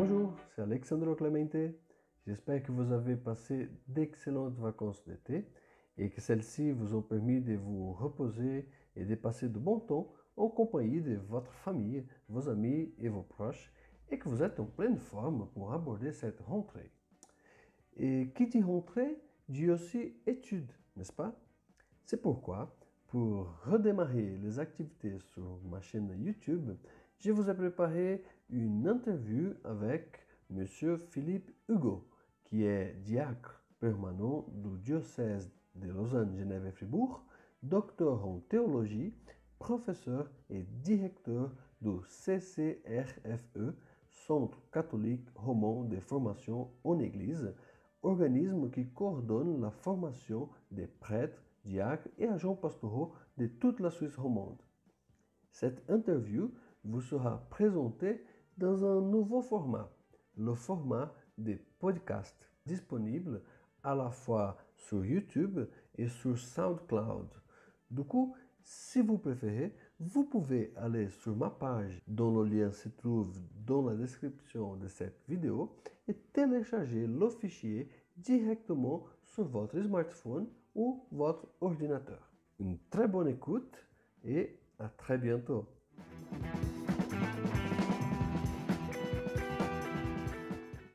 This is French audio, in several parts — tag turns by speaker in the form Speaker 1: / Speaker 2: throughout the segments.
Speaker 1: Bonjour, c'est Alexandro Clemente. J'espère que vous avez passé d'excellentes vacances d'été et que celles-ci vous ont permis de vous reposer et de passer de bons temps en compagnie de votre famille, vos amis et vos proches et que vous êtes en pleine forme pour aborder cette rentrée. Et qui dit rentrée dit aussi études, n'est-ce pas? C'est pourquoi, pour redémarrer les activités sur ma chaîne YouTube, je vous ai préparé une interview avec M. Philippe Hugo, qui est diacre permanent du diocèse de Lausanne, Genève et Fribourg, docteur en théologie, professeur et directeur du CCRFE, Centre catholique roman de formation en Église, organisme qui coordonne la formation des prêtres, diacres et agents pastoraux de toute la Suisse romande. Cette interview vous sera présentée dans un nouveau format, le format des podcasts, disponible à la fois sur YouTube et sur SoundCloud. Du coup, si vous préférez, vous pouvez aller sur ma page dont le lien se trouve dans la description de cette vidéo et télécharger le fichier directement sur votre smartphone ou votre ordinateur. Une très bonne écoute et à très bientôt.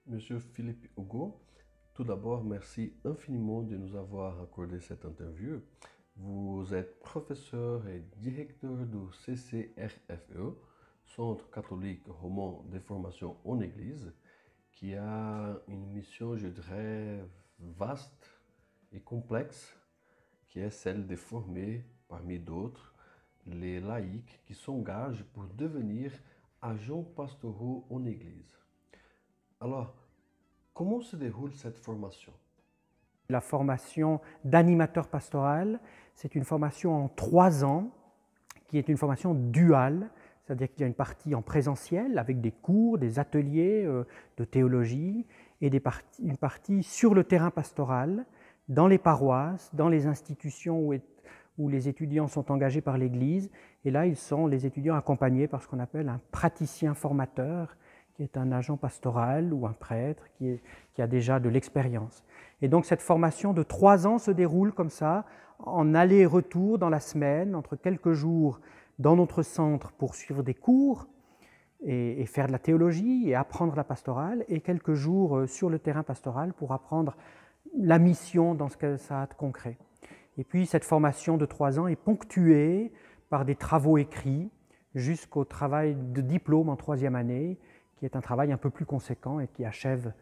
Speaker 1: Monsieur Philippe Hugo, tout d'abord, merci infiniment de nous avoir accordé cette interview. Vous êtes professeur et directeur du CCRFE, Centre catholique roman de formation en Église, qui a une mission, je dirais, vaste et complexe, qui est celle de former, parmi d'autres, les laïcs qui s'engagent pour devenir agents pastoraux en Église. Alors, comment se déroule cette formation?
Speaker 2: La formation d'animateur pastoral, c'est une formation en 3 ans qui est une formation duale, c'est-à-dire qu'il y a une partie en présentiel avec des cours, des ateliers de théologie et une partie sur le terrain pastoral, dans les paroisses, dans les institutions où les étudiants sont engagés par l'Église. Et là, les étudiants accompagnés par ce qu'on appelle un praticien formateur, qui est un agent pastoral ou un prêtre qui a déjà de l'expérience. Et donc cette formation de 3 ans se déroule comme ça, en aller-retour dans la semaine, entre quelques jours dans notre centre pour suivre des cours et faire de la théologie et apprendre la pastorale, et quelques jours sur le terrain pastoral pour apprendre la mission dans ce que ça a de concret. Et puis cette formation de 3 ans est ponctuée par des travaux écrits jusqu'au travail de diplôme en 3e année, qui est un travail un peu plus conséquent et qui achève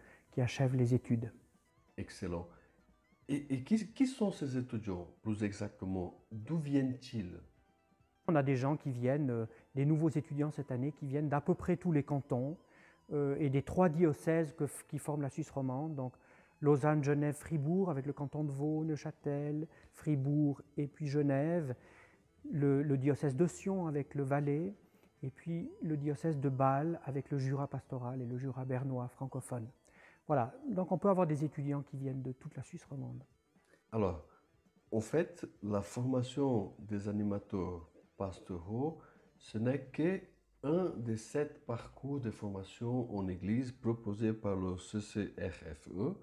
Speaker 2: les études.
Speaker 1: Excellent. Et qui sont ces étudiants, plus exactement? D'où viennent-ils?
Speaker 2: On a des gens qui viennent, des nouveaux étudiants cette année, qui viennent d'à peu près tous les cantons et des 3 diocèses qui forment la Suisse romande, donc Lausanne, Genève, Fribourg, avec le canton de Vaud, Neuchâtel, Fribourg et puis Genève, le diocèse de Sion avec le Valais, et puis le diocèse de Bâle avec le Jura pastoral et le Jura bernois francophone. Voilà, donc on peut avoir des étudiants qui viennent de toute la Suisse romande.
Speaker 1: Alors, en fait, la formation des animateurs pastoraux, ce n'est qu'un des 7 parcours de formation en Église proposés par le CCRFE.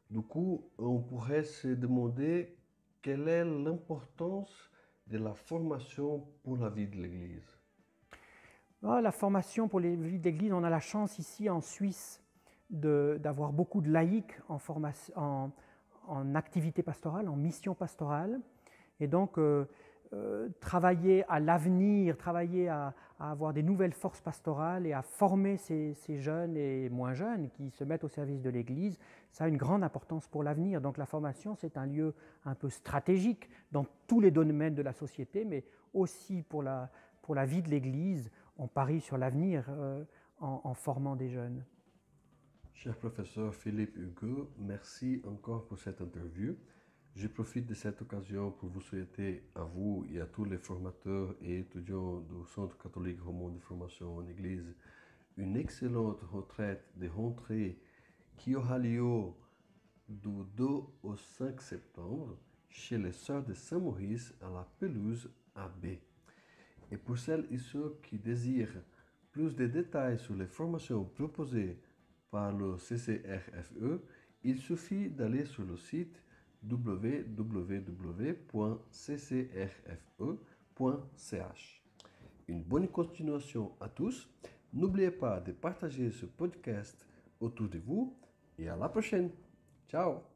Speaker 1: Du coup, on pourrait se demander quelle est l'importance de la formation pour la vie de l'Église.
Speaker 2: La formation pour les vies d'Église, on a la chance ici en Suisse d'avoir beaucoup de laïcs en activité pastorale, en mission pastorale. Et donc, travailler à l'avenir, travailler à avoir des nouvelles forces pastorales et à former ces jeunes et moins jeunes qui se mettent au service de l'Église, ça a une grande importance pour l'avenir. Donc la formation, c'est un lieu un peu stratégique dans tous les domaines de la société, mais aussi pour la vie de l'Église. On parie sur l'avenir en formant des jeunes.
Speaker 1: Cher professeur Philippe Hugo, merci encore pour cette interview. Je profite de cette occasion pour vous souhaiter à vous et à tous les formateurs et étudiants du Centre catholique roman de formation en Église une excellente retraite de rentrée qui aura lieu du 2 au 5 septembre chez les Sœurs de Saint-Maurice à la Pelouse AB. Et pour celles et ceux qui désirent plus de détails sur les formations proposées par le CCRFE, il suffit d'aller sur le site www.ccrfe.ch. Une bonne continuation à tous. N'oubliez pas de partager ce podcast autour de vous et à la prochaine. Ciao!